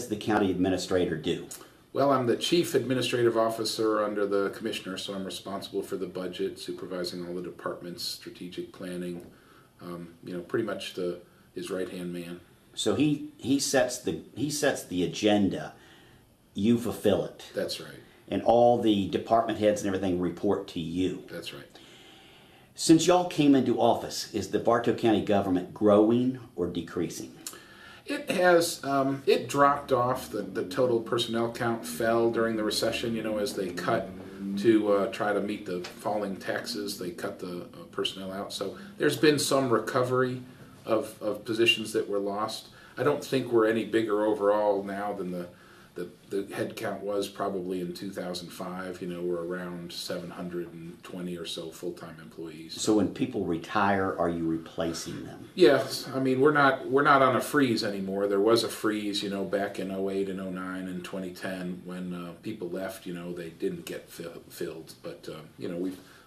the county administrator do? Well, I'm the chief administrative officer under the commissioner, so I'm responsible for the budget, supervising all the departments, strategic planning, pretty much his right-hand man. So he sets the agenda, you fulfill it. That's right. And all the department heads and everything report to you. That's right. Since y'all came into office, is the Bartow County government growing or decreasing? It has, it dropped off. The total personnel count fell during the recession, as they cut to try to meet the falling taxes. They cut the personnel out. So there's been some recovery of positions that were lost. I don't think we're any bigger overall now than the head count was probably in 2005. We're around 720 or so full-time employees. So when people retire, are you replacing them? Yes, I mean we're not on a freeze anymore. There was a freeze, back in 08 and 09 and 2010 when people left. They didn't get filled, but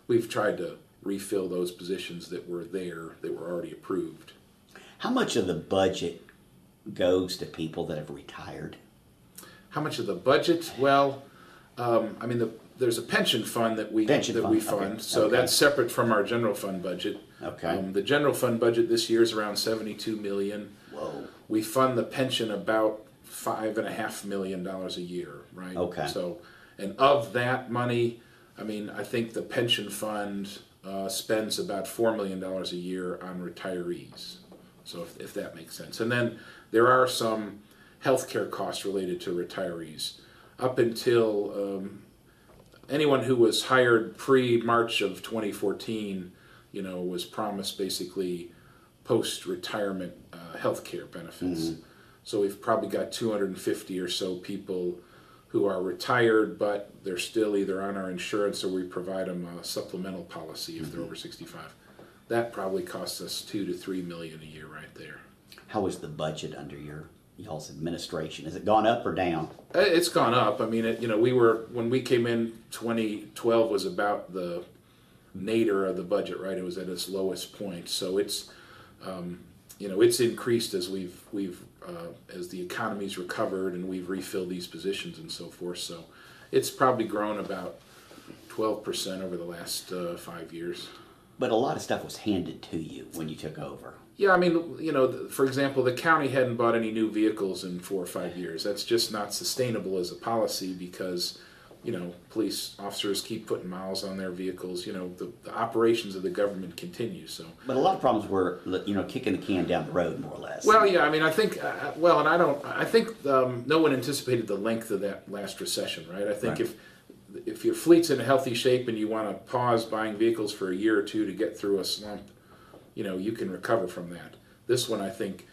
we've tried to refill those positions that were there that were already approved. How much of the budget goes to people that have retired? How much of the budget? Well, there's a pension fund that we fund, okay. So okay. That's separate from our general fund budget. Okay. The general fund budget this year is around $72 million. Whoa. We fund the pension about $5.5 million a year, right? Okay. So, and of that money, I think the pension fund spends about $4 million a year on retirees. So if that makes sense. And then there are some healthcare costs related to retirees. Up until anyone who was hired pre-March of 2014, was promised basically post-retirement healthcare benefits. Mm-hmm. So we've probably got 250 or so people who are retired, but they're still either on our insurance or we provide them a supplemental policy if they're over 65. That probably costs us $2 to $3 million a year right there. How is the budget under y'all's administration? Has it gone up or down? It's gone up. When we came in, 2012 was about the nadir of the budget, right? It was at its lowest point. So it's increased as as the economy's recovered and we've refilled these positions and so forth. So it's probably grown about 12% over the last 5 years. But a lot of stuff was handed to you when you took over. Yeah, for example, the county hadn't bought any new vehicles in 4 or 5 years. That's just not sustainable as a policy because, police officers keep putting miles on their vehicles. The operations of the government continue. So. But a lot of problems were, kicking the can down the road, more or less. Well, yeah, I think, I think no one anticipated the length of that last recession, right? I think if your fleet's in a healthy shape and you want to pause buying vehicles for a year or two to get through a slump, you can recover from that. This one, I think,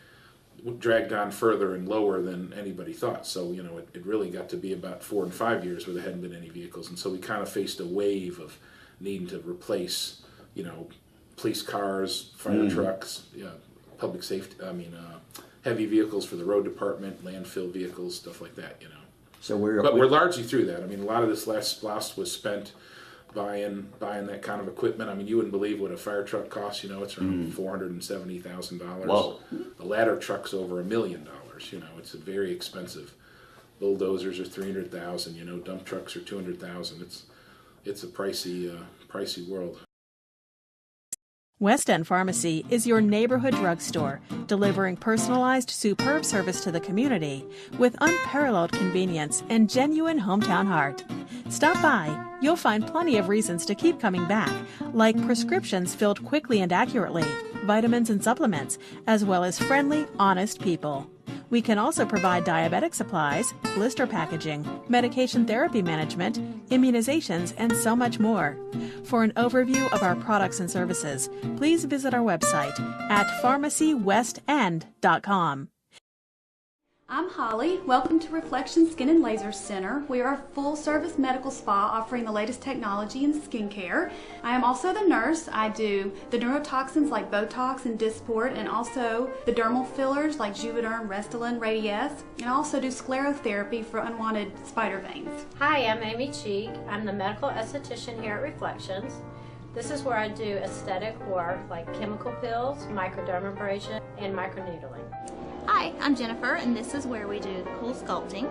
dragged on further and lower than anybody thought. So, it really got to be about 4 and 5 years where there hadn't been any vehicles. And so we kind of faced a wave of needing to replace, police cars, fire trucks, public safety, heavy vehicles for the road department, landfill vehicles, stuff like that, So we're largely through that. A lot of this last SPLOST was spent buying that kind of equipment. You wouldn't believe what a fire truck costs. It's around $470,000. Whoa. The ladder truck's over $1 million. It's very expensive. Bulldozers are $300,000. Dump trucks are $200,000. It's a pricey world. West End Pharmacy is your neighborhood drugstore, delivering personalized, superb service to the community with unparalleled convenience and genuine hometown heart. Stop by. You'll find plenty of reasons to keep coming back, like prescriptions filled quickly and accurately, vitamins and supplements, as well as friendly, honest people. We can also provide diabetic supplies, blister packaging, medication therapy management, immunizations, and so much more. For an overview of our products and services, please visit our website at pharmacywestend.com. I'm Holly. Welcome to Reflection Skin and Laser Center. We are a full-service medical spa offering the latest technology in skincare. I am also the nurse. I do the neurotoxins like Botox and Dysport, and also the dermal fillers like Juvederm, Restylane, Radiesse, and I also do sclerotherapy for unwanted spider veins. Hi, I'm Amy Cheek. I'm the medical esthetician here at Reflections. This is where I do aesthetic work like chemical pills, microdermabrasion, and microneedling. Hi, I'm Jennifer, and this is where we do the cool sculpting,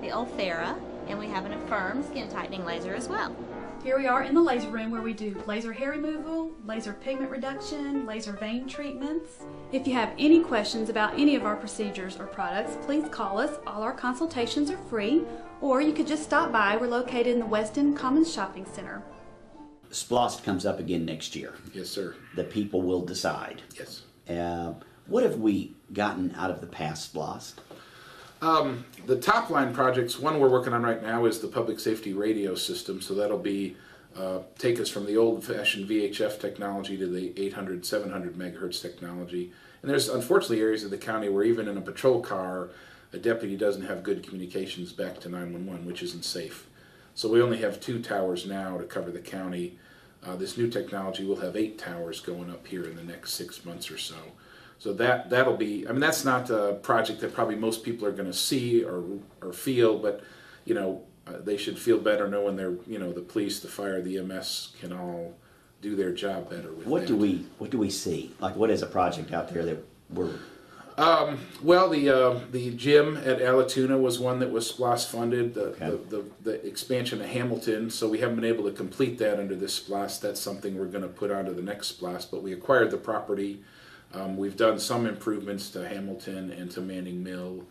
the Ulthera, and we have an Affirm skin tightening laser as well. Here we are in the laser room where we do laser hair removal, laser pigment reduction, laser vein treatments. If you have any questions about any of our procedures or products, please call us. All our consultations are free, or you could just stop by. We're located in the Weston Commons Shopping Center. SPLOST comes up again next year. Yes, sir. The people will decide. Yes. What have we gotten out of the past SPLOST? The top line projects, one we're working on right now is the public safety radio system. So that'll be take us from the old-fashioned VHF technology to the 800, 700 megahertz technology. And there's unfortunately areas of the county where even in a patrol car, a deputy doesn't have good communications back to 911, which isn't safe. So we only have 2 towers now to cover the county. This new technology will have 8 towers going up here in the next 6 months or so. So that'll be, I mean, that's not a project that probably most people are going to see or feel, but, you know, they should feel better knowing they're, you know, the police, the fire, the EMS can all do their job better with What that. do we see? Like, what is a project out there that we're... Well, the gym at Alatoona was one that was SPLOST funded, the expansion of Hamilton, so we haven't been able to complete that under this SPLOST. That's something we're going to put onto the next SPLOST, but we acquired the property. We've done some improvements to Hamilton and to Manning Mill.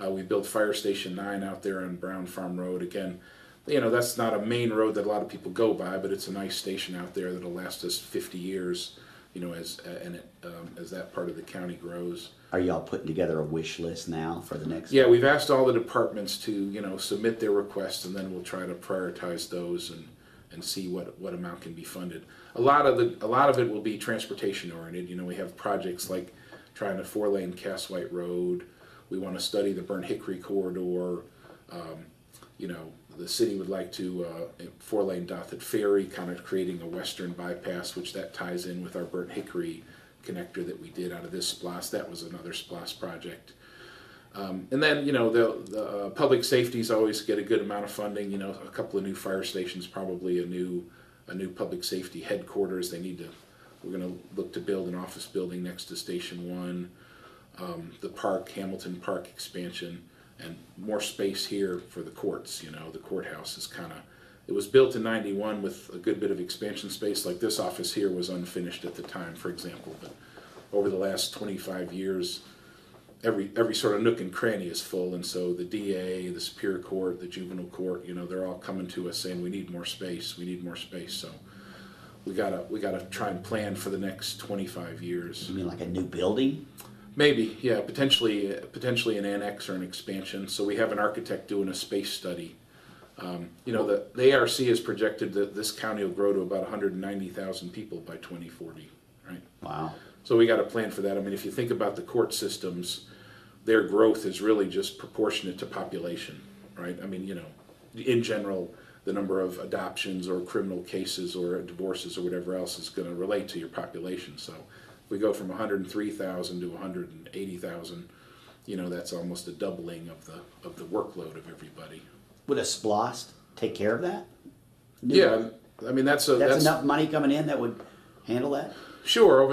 We built Fire Station 9 out there on Brown Farm Road. Again, you know, that's not a main road that a lot of people go by, but it's a nice station out there that'll last us 50 years, you know, as that part of the county grows. Are y'all putting together a wish list now for the next... Yeah, we've asked all the departments to, you know, submit their requests, and then we'll try to prioritize those and see what amount can be funded. A lot of it will be transportation oriented. You know, we have projects like trying to 4-lane Cass White Road. We want to study the Burnt Hickory corridor. You know, the city would like to 4-lane Dothet Ferry, kind of creating a western bypass, which that ties in with our Burnt Hickory connector that we did out of this SPLOST. That was another SPLOST project. And then, you know, the public safeties always get a good amount of funding. You know, a couple of new fire stations, probably a new public safety headquarters. We're going to look to build an office building next to Station 1. The park, Hamilton Park expansion, and more space here for the courts. You know, the courthouse is it was built in '91 with a good bit of expansion space. Like this office here was unfinished at the time, for example, but over the last 25 years, every sort of nook and cranny is full, and so the DA, the Superior Court, the Juvenile Court, you know, they're all coming to us saying we need more space, we need more space. So we gotta try and plan for the next 25 years. You mean like a new building? Maybe, yeah, potentially an annex or an expansion. So we have an architect doing a space study. You know, the ARC has projected that this county will grow to about 190,000 people by 2040, right? Wow. So we got to plan for that. I mean, if you think about the court systems, their growth is really just proportionate to population, right? I mean, you know, in general, the number of adoptions or criminal cases or divorces or whatever else is going to relate to your population. So if we go from 103,000 to 180,000, you know, that's almost a doubling of the workload of everybody. Would a SPLOST take care of that? Yeah, I mean that's enough money coming in that would handle that? Sure.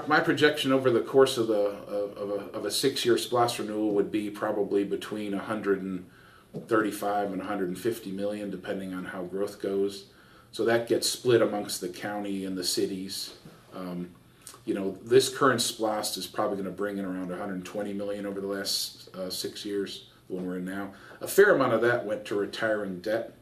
My projection over the course of a 6-year SPLOST renewal would be probably between 135 and 150 million, depending on how growth goes. So that gets split amongst the county and the cities. You know, this current SPLOST is probably going to bring in around 120 million over the last 6 years, the one we're in now. A fair amount of that went to retiring debt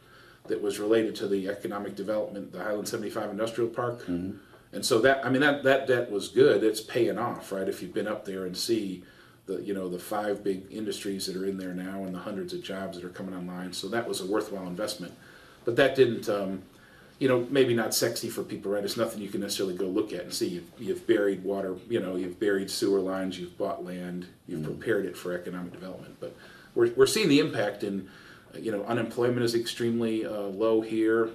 that was related to the economic development, the Highland 75 Industrial Park. Mm-hmm. And so that debt was good. It's paying off, right? If you've been up there and see the 5 big industries that are in there now and the hundreds of jobs that are coming online. So that was a worthwhile investment. But that didn't, you know, maybe not sexy for people, right? It's nothing you can necessarily go look at and see. You've buried water, you know, you've buried sewer lines, you've bought land, you've prepared it for economic development. But we're seeing the impact in, you know, unemployment is extremely low here.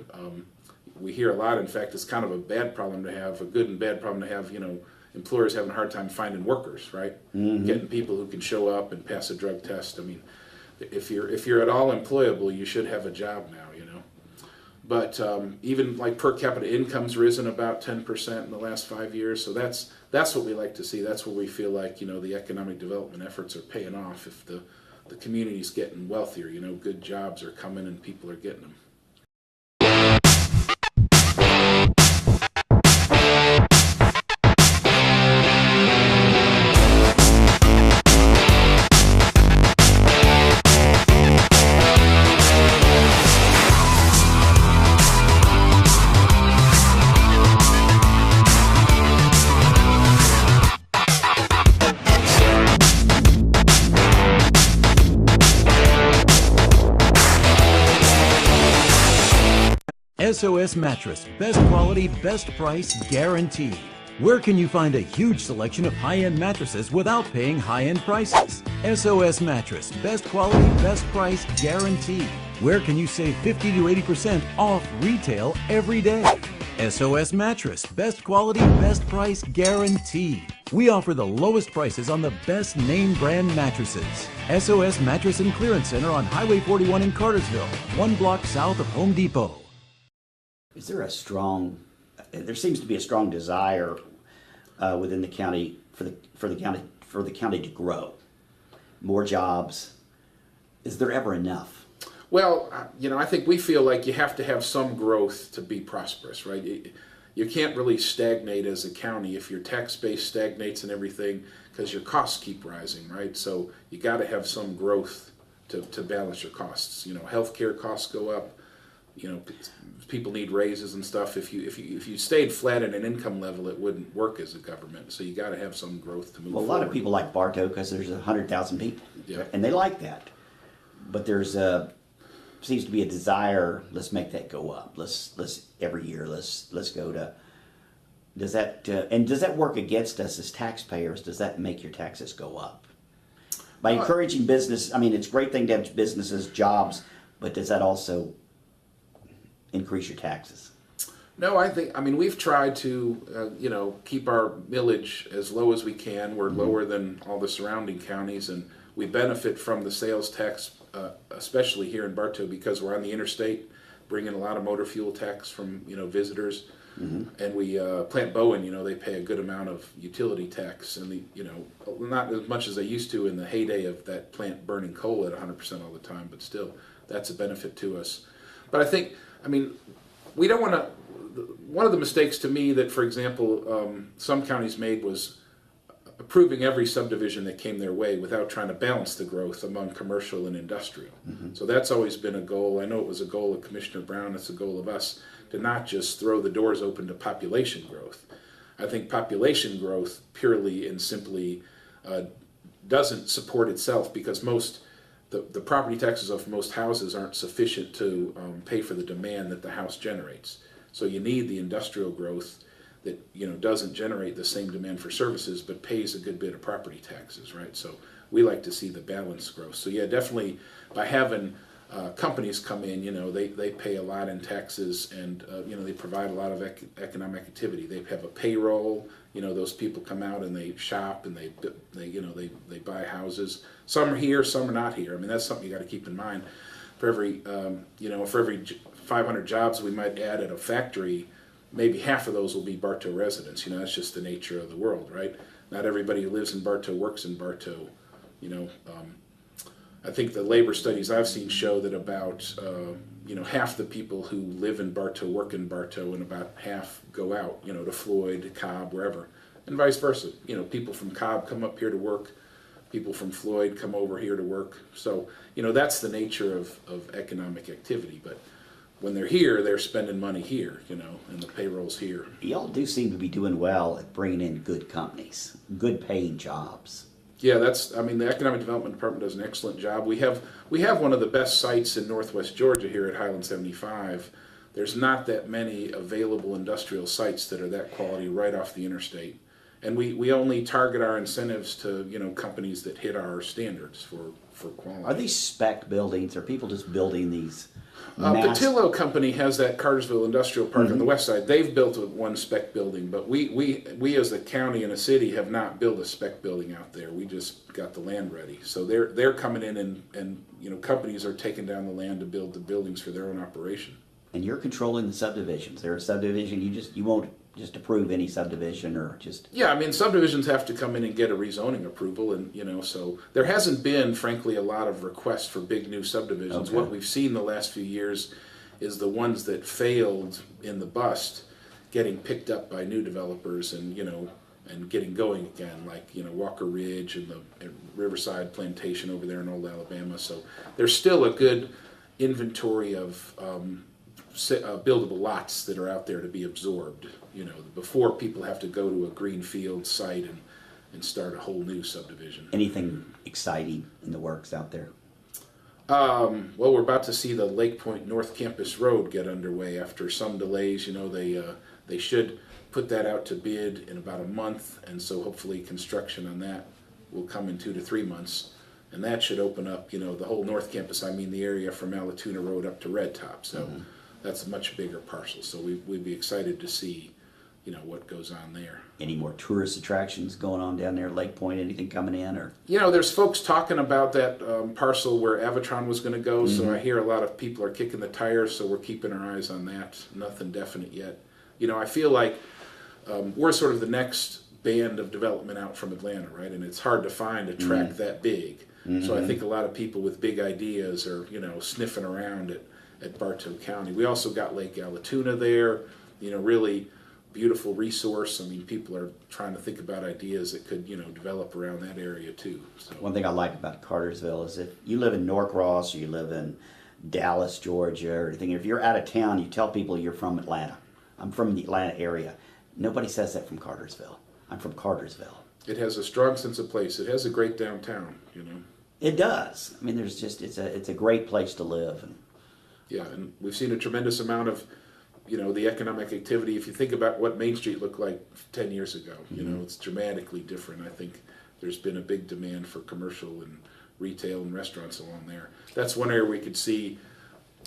We hear a lot, in fact, it's kind of a bad problem to have, a good and bad problem to have, you know, employers having a hard time finding workers, right? Mm-hmm. Getting people who can show up and pass a drug test. I mean, if you're at all employable, you should have a job now, you know. But even like per capita income's risen about 10% in the last 5 years. So that's what we like to see. That's where we feel like, you know, the economic development efforts are paying off. If the community's getting wealthier, you know, good jobs are coming and people are getting them. SOS Mattress, best quality, best price, guaranteed. Where can you find a huge selection of high-end mattresses without paying high-end prices? SOS Mattress, best quality, best price, guaranteed. Where can you save 50 to 80% off retail every day? SOS Mattress, best quality, best price, guaranteed. We offer the lowest prices on the best name brand mattresses. SOS Mattress and Clearance Center on Highway 41 in Cartersville, 1 block south of Home Depot. Is there there seems to be a strong desire within the county for the county to grow, more jobs. Is there ever enough? Well, you know, I think we feel like you have to have some growth to be prosperous, right? You can't really stagnate as a county if your tax base stagnates and everything, because your costs keep rising, right? So you got to have some growth to balance your costs. You know, healthcare costs go up. You know, people need raises and stuff. If you stayed flat at an income level, it wouldn't work as a government. So you got to have some growth to move forward. Well, a lot of people like Bartow because there's 100,000 people, yeah, and they like that. But there's seems to be a desire. Let's make that go up. Let's every year. Let's go to. Does that work against us as taxpayers? Does that make your taxes go up by encouraging business? I mean, it's a great thing to have businesses, jobs, but does that also increase your taxes? No, I mean, we've tried to, you know, keep our millage as low as we can. We're lower than all the surrounding counties, and we benefit from the sales tax, especially here in Bartow, because we're on the interstate, bringing a lot of motor fuel tax from, you know, visitors. And we, Plant Bowen, you know, they pay a good amount of utility tax, and you know, not as much as they used to in the heyday of that plant burning coal at 100% all the time, but still, that's a benefit to us. But I mean, we don't want to. One of the mistakes to me that, for example, some counties made was approving every subdivision that came their way without trying to balance the growth among commercial and industrial. So that's always been a goal. I know it was a goal of Commissioner Brown. It's a goal of us to not just throw the doors open to population growth. I think population growth purely and simply doesn't support itself, because the property taxes of most houses aren't sufficient to pay for the demand that the house generates. So you need the industrial growth that, you know, doesn't generate the same demand for services but pays a good bit of property taxes, right? So we like to see the balanced growth. So yeah, definitely by having companies come in, you know, they pay a lot in taxes, and you know, they provide a lot of economic activity. They have a payroll. You know, those people come out and they shop and they buy houses. Some are here, some are not here. I mean, that's something you got to keep in mind. For every 500 jobs we might add at a factory, maybe half of those will be Bartow residents. You know, that's just the nature of the world, right? Not everybody who lives in Bartow works in Bartow. You know, I think the labor studies I've seen show that about half the people who live in Bartow work in Bartow, and about half go out, you know, to Floyd, Cobb, wherever, and vice versa. You know, people from Cobb come up here to work, people from Floyd come over here to work. So, you know, that's the nature of economic activity. But when they're here, they're spending money here, you know, and the payroll's here. Y'all do seem to be doing well at bringing in good companies, good paying jobs. Yeah, I mean, the Economic Development Department does an excellent job. We have one of the best sites in Northwest Georgia here at Highland 75. There's not that many available industrial sites that are that quality right off the interstate. And we only target our incentives to, you know, companies that hit our standards for quality. Are these spec buildings? Are people just building these? Patillo Company has that Cartersville Industrial Park on the west side. They've built one spec building, but we as a county and a city have not built a spec building out there. We just got the land ready. So they're coming in and you know, companies are taking down the land to build the buildings for their own operation. And you're controlling the subdivisions. They're a subdivision. You won't just approve any subdivision or just. Yeah, I mean, subdivisions have to come in and get a rezoning approval, and so there hasn't been, frankly, a lot of requests for big new subdivisions. Okay. What we've seen the last few years is the ones that failed in the bust getting picked up by new developers and getting going again, like Walker Ridge and the Riverside Plantation over there in Old Alabama. So there's still a good inventory of buildable lots that are out there to be absorbed, before people have to go to a greenfield site and start a whole new subdivision. Anything exciting in the works out there? Well, we're about to see the Lake Point North Campus Road get underway after some delays. They should put that out to bid in about a month, and so hopefully construction on that will come in 2 to 3 months. And that should open up, the whole North Campus, the area from Allatoona Road up to Red Top. So that's a much bigger parcel. So we'd be excited to see, what goes on there. Any more tourist attractions going on down there at Lake Point? Anything coming in? Or there's folks talking about that parcel where Avatron was going to go. So I hear a lot of people are kicking the tires. So we're keeping our eyes on that. Nothing definite yet. I feel like we're sort of the next band of development out from Atlanta, right? And it's hard to find a tract that big. So I think a lot of people with big ideas are, sniffing around at Bartow County. We also got Lake Allatoona there, really beautiful resource. People are trying to think about ideas that could, develop around that area too. So. One thing I like about Cartersville is if you live in Norcross or you live in Dallas, Georgia, or anything, if you're out of town, you tell people you're from Atlanta. I'm from the Atlanta area. Nobody says that from Cartersville. I'm from Cartersville. It has a strong sense of place. It has a great downtown, It does. There's just it's a great place to live. Yeah, and we've seen a tremendous amount of, the economic activity. If you think about what Main Street looked like 10 years ago, it's dramatically different. I think there's been a big demand for commercial and retail and restaurants along there. That's one area we could see.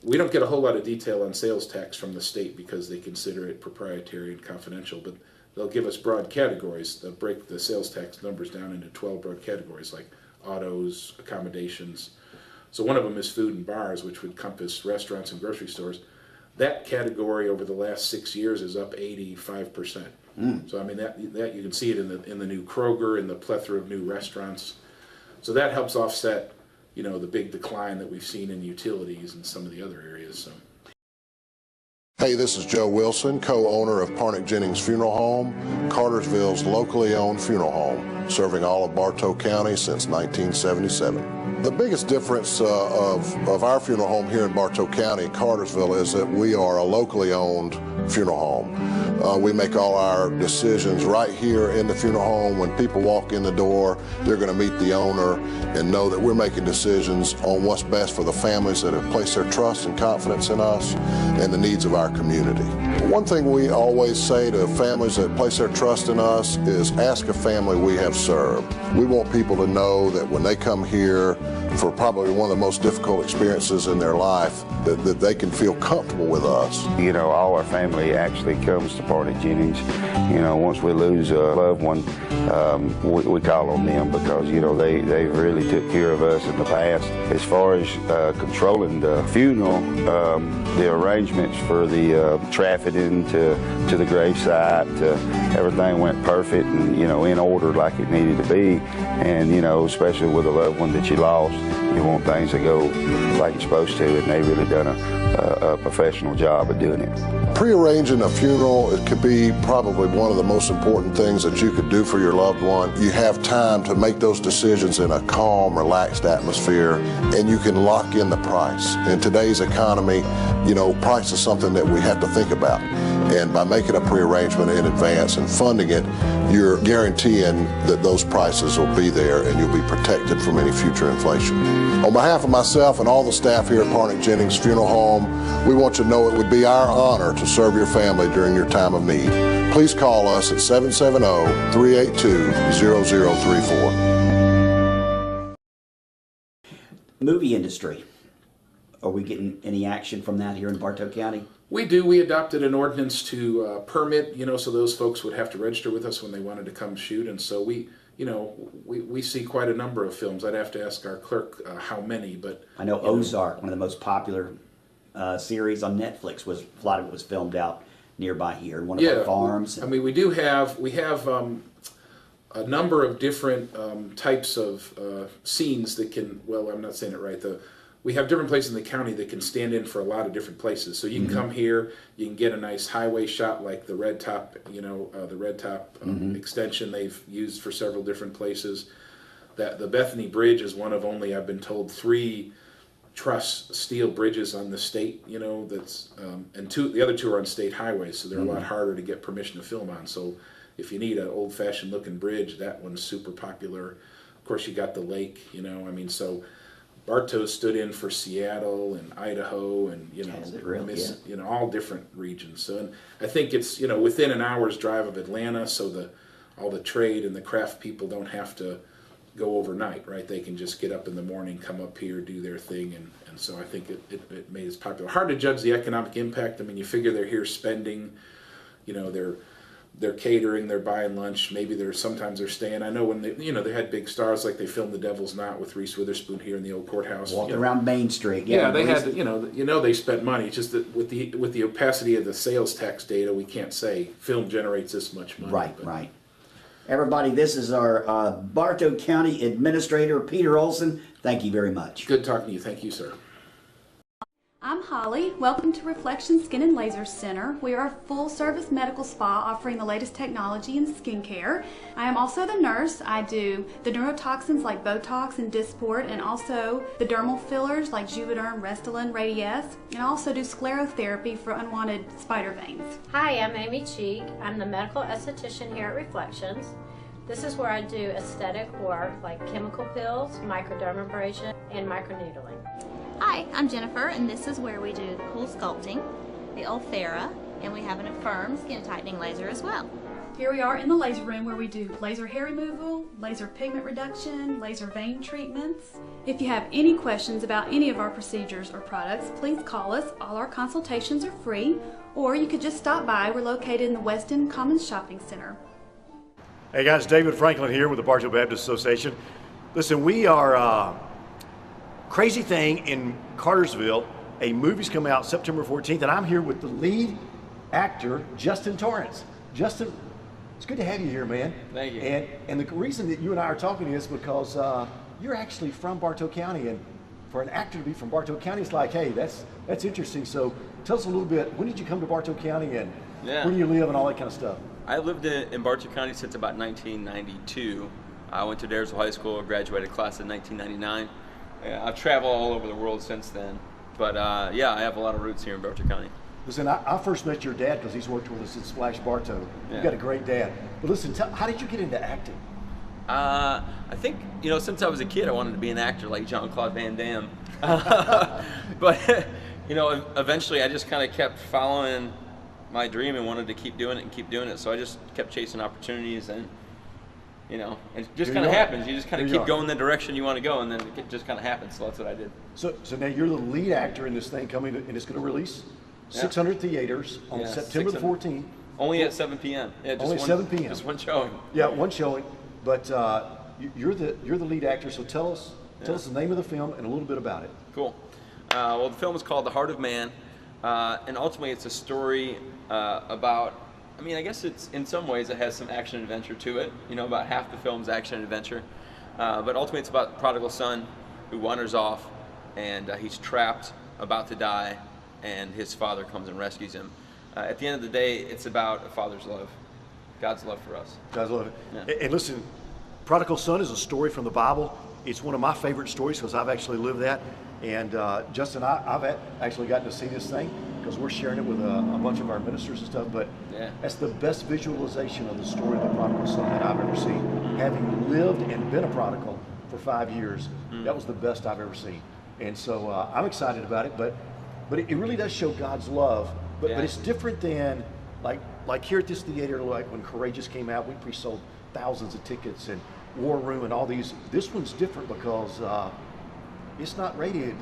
We don't get a whole lot of detail on sales tax from the state because they consider it proprietary and confidential, but they'll give us broad categories. They'll break the sales tax numbers down into 12 broad categories like autos, accommodations. So one of them is food and bars, which would encompass restaurants and grocery stores. That category over the last 6 years is up 85%. So that you can see it in the new Kroger and the plethora of new restaurants. So that helps offset, the big decline that we've seen in utilities and some of the other areas. So. Hey, this is Joe Wilson, co-owner of Parnick Jennings Funeral Home, Cartersville's locally owned funeral home, serving all of Bartow County since 1977. The biggest difference of our funeral home here in Bartow County, Cartersville, is that we are a locally owned funeral home. We make all our decisions right here in the funeral home. When people walk in the door, they're going to meet the owner and know that we're making decisions on what's best for the families that have placed their trust and confidence in us and the needs of our community. One thing we always say to families that place their trust in us is ask a family we have served. We want people to know that when they come here for probably one of the most difficult experiences in their life, that they can feel comfortable with us. All our family actually comes to Parnick Jennings. Once we lose a loved one, we call on them because, they really took care of us in the past. As far as controlling the funeral, the arrangements for the trafficking to the gravesite, everything went perfect and, in order like it needed to be. And, especially with a loved one that you lost, you want things to go like it's supposed to, and they've really done a professional job of doing it. Pre-arranging a funeral, it could be probably one of the most important things that you could do for your loved one. You have time to make those decisions in a calm, relaxed atmosphere, and you can lock in the price. In today's economy, price is something that we have to think about. And by making a pre-arrangement in advance and funding it, you're guaranteeing that those prices will be there and you'll be protected from any future inflation. On behalf of myself and all the staff here at Parnick Jennings Funeral Home, we want you to know it would be our honor to serve your family during your time of need. Please call us at 770-382-0034. Movie industry. Are we getting any action from that here in Bartow County? We do. We adopted an ordinance to permit, so those folks would have to register with us when they wanted to come shoot. And so we see quite a number of films. I'd have to ask our clerk how many, but... I know Ozark, one of the most popular series on Netflix. A lot of it was filmed out nearby here, one of our farms. I mean, we have a number of different types of scenes that can. Well, I'm not saying it right. We have different places in the county that can stand in for a lot of different places. So you can come here, you can get a nice highway shot like the Red Top, extension they've used for several different places. That the Bethany Bridge is one of only, I've been told, 3 truss steel bridges on the state. That's and the other 2 are on state highways, so they're a lot harder to get permission to film on. So if you need an old-fashioned looking bridge, that one's super popular. Of course, you got the lake. So. Bartow stood in for Seattle and Idaho and all different regions. So, and I think it's within an hour's drive of Atlanta, so all the trade and the craft people don't have to go overnight, right? They can just get up in the morning, come up here, do their thing, and so I think it made it popular. Hard to judge the economic impact. I mean, you figure they're here spending, they're catering, they're buying lunch. Maybe sometimes they're staying. I know when they had big stars, like they filmed The Devil's Knot with Reese Witherspoon here in the old courthouse. Walking around Main Street. Yeah, they had they spent money. It's just that with the opacity of the sales tax data, we can't say film generates this much money. Right. Everybody, this is our Bartow County Administrator, Peter Olson. Thank you very much. Good talking to you. Thank you, sir. I'm Holly. Welcome to Reflection Skin and Laser Center. We are a full-service medical spa offering the latest technology in skincare. I am also the nurse. I do the neurotoxins like Botox and Dysport, and also the dermal fillers like Juvederm, Restylane, Radiesse, and I also do sclerotherapy for unwanted spider veins. Hi, I'm Amy Cheek. I'm the medical esthetician here at Reflections. This is where I do aesthetic work like chemical peels, microdermabrasion, and microneedling. Hi, I'm Jennifer, and this is where we do the cool sculpting, the Ulthera, and we have an Affirm skin tightening laser as well. Here we are in the laser room where we do laser hair removal, laser pigment reduction, laser vein treatments. If you have any questions about any of our procedures or products, please call us. All our consultations are free, or you could just stop by. We're located in the Weston Commons Shopping Center. Hey guys, David Franklin here with the Bartow Baptist Association. Listen, we are crazy thing in Cartersville. A movie's coming out September 14th, and I'm here with the lead actor, Justin Torrance. Justin, it's good to have you here, man. Thank you. And the reason that you and I are talking is because you're actually from Bartow County, and for an actor to be from Bartow County, it's like, hey, that's interesting. So tell us a little bit, when did you come to Bartow County, and where do you live, and all that kind of stuff? I lived in Bartow County since about 1992. I went to Daresville High School, graduated class in 1999. I've traveled all over the world since then, but yeah, I have a lot of roots here in Bartow County. Listen, I first met your dad because he's worked with us at Splash Bartow. Yeah. You've got a great dad. But listen, how did you get into acting? I think, since I was a kid, I wanted to be an actor like Jean-Claude Van Damme. But, eventually I just kind of kept following my dream and wanted to keep doing it. So I just kept chasing opportunities, and it just kind of happens. You just kind of keep going the direction you want to go, and then it just kind of happens. So that's what I did. So now you're the lead actor in this thing coming, and it's going to release 600 theaters on September the 14th. Only at 7 p.m. Yeah, just only 7 p.m. Just one showing. Yeah, one showing. But you're the lead actor. So tell us the name of the film and a little bit about it. Cool. Well, the film is called The Heart of Man, and ultimately it's a story about. I guess it's in some ways it has some action adventure to it. About half the film's action adventure, but ultimately it's about the prodigal son who wanders off, and he's trapped, about to die, and his father comes and rescues him. At the end of the day, it's about a father's love, God's love for us. God's love. Yeah. And listen, Prodigal Son is a story from the Bible. It's one of my favorite stories because I've actually lived that. And Justin, I've actually gotten to see this thing because we're sharing it with a bunch of our ministers and stuff. But that's the best visualization of the story of the prodigal son that I've ever seen. Having lived and been a prodigal for 5 years, that was the best I've ever seen. And so I'm excited about it. But it really does show God's love. But it's different than like here at this theater, like when Courageous came out, we pre-sold thousands of tickets, and War Room and all these. This one's different because it's not rated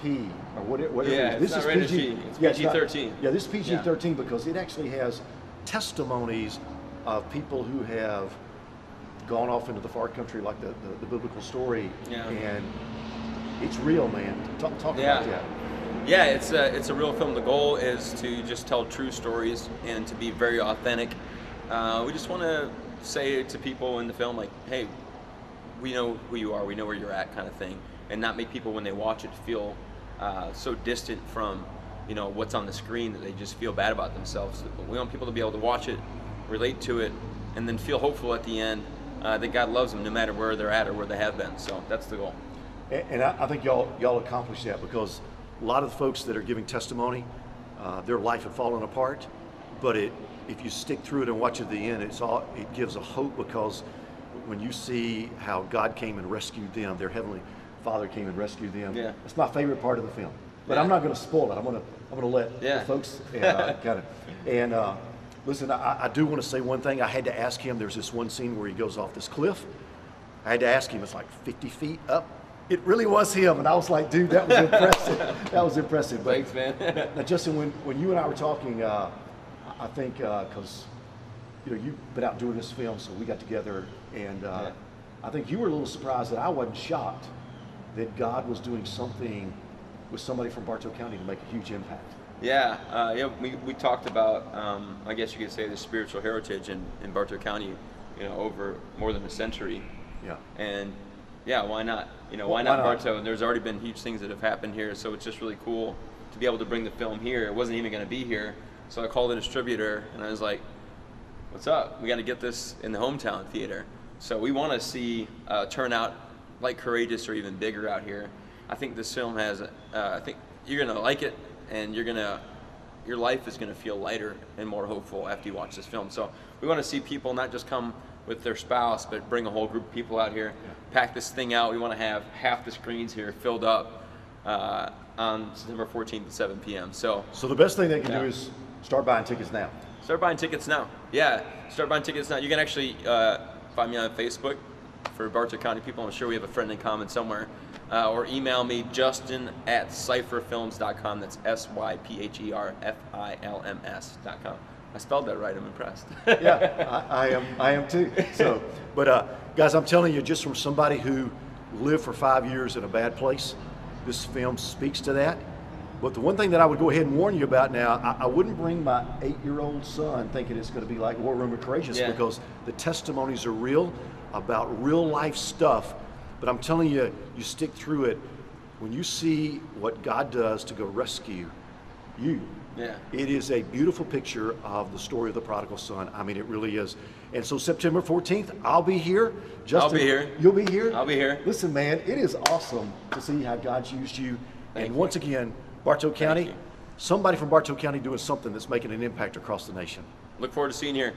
P or whatever. Yeah, this it's is not rated PG. P. It's PG-13. Yeah, this is PG-13 because it actually has testimonies of people who have gone off into the far country, like the biblical story. Yeah. And it's real, man. Talk about that. Yeah, it's a real film. The goal is to just tell true stories and to be very authentic. We just want to say to people in the film, like, hey, we know who you are, we know where you're at, kind of thing, and not make people, when they watch it, feel so distant from, you know, what's on the screen that they just feel bad about themselves. We want people to be able to watch it, relate to it, and then feel hopeful at the end that God loves them no matter where they're at or where they have been. So that's the goal. And I think y'all accomplished that, because a lot of the folks that are giving testimony, their life had fallen apart, but if you stick through it and watch it at the end, it gives a hope, because when you see how God came and rescued them, their Heavenly Father came and rescued them. Yeah. That's my favorite part of the film. But I'm not going to spoil it. I'm going to let the folks kind of. And listen, I do want to say one thing. I had to ask him. There's this one scene where he goes off this cliff. I had to ask him. It's like 50 feet up. It really was him, and I was like, dude, that was impressive. That was impressive. But, thanks, man. now, Justin, when you and I were talking, I think because you know you've been out doing this film, so we got together, and I think you were a little surprised that I wasn't shocked that God was doing something with somebody from Bartow County to make a huge impact. Yeah, we talked about, I guess you could say, the spiritual heritage in Bartow County, you know, over more than a century. Yeah. And yeah, why not? You know, why not Bartow? And there's already been huge things that have happened here, so it's just really cool to be able to bring the film here. It wasn't even going to be here, so I called the distributor and I was like, "What's up? We got to get this in the hometown theater." So we want to see turnout like Courageous or even bigger out here. I think this film has. I think you're going to like it, and your life is going to feel lighter and more hopeful after you watch this film. So we want to see people not just come with their spouse, but bring a whole group of people out here, pack this thing out. We want to have half the screens here filled up on September 14th at 7 p.m. So the best thing they can do is start buying tickets now. Start buying tickets now. Yeah, start buying tickets now. You can actually find me on Facebook for Bartow County people. I'm sure we have a friend in common somewhere. Or email me, justin@cypherfilms.com. That's SYPHERFILMS.com. I spelled that right. I'm impressed. Yeah, I am too. So, but guys, I'm telling you, just from somebody who lived for 5 years in a bad place, this film speaks to that. But the one thing that I would go ahead and warn you about now, I wouldn't bring my 8-year-old son thinking it's going to be like War Room of Courageous, because the testimonies are real about real life stuff. But I'm telling you, you stick through it. When you see what God does to go rescue you, it is a beautiful picture of the story of the prodigal son. I mean, it really is. And so September 14th, I'll be here. Justin, I'll be here. You'll be here? I'll be here. Listen, man, it is awesome to see how God's used you. And once again, Bartow County, somebody from Bartow County doing something that's making an impact across the nation. Look forward to seeing you here.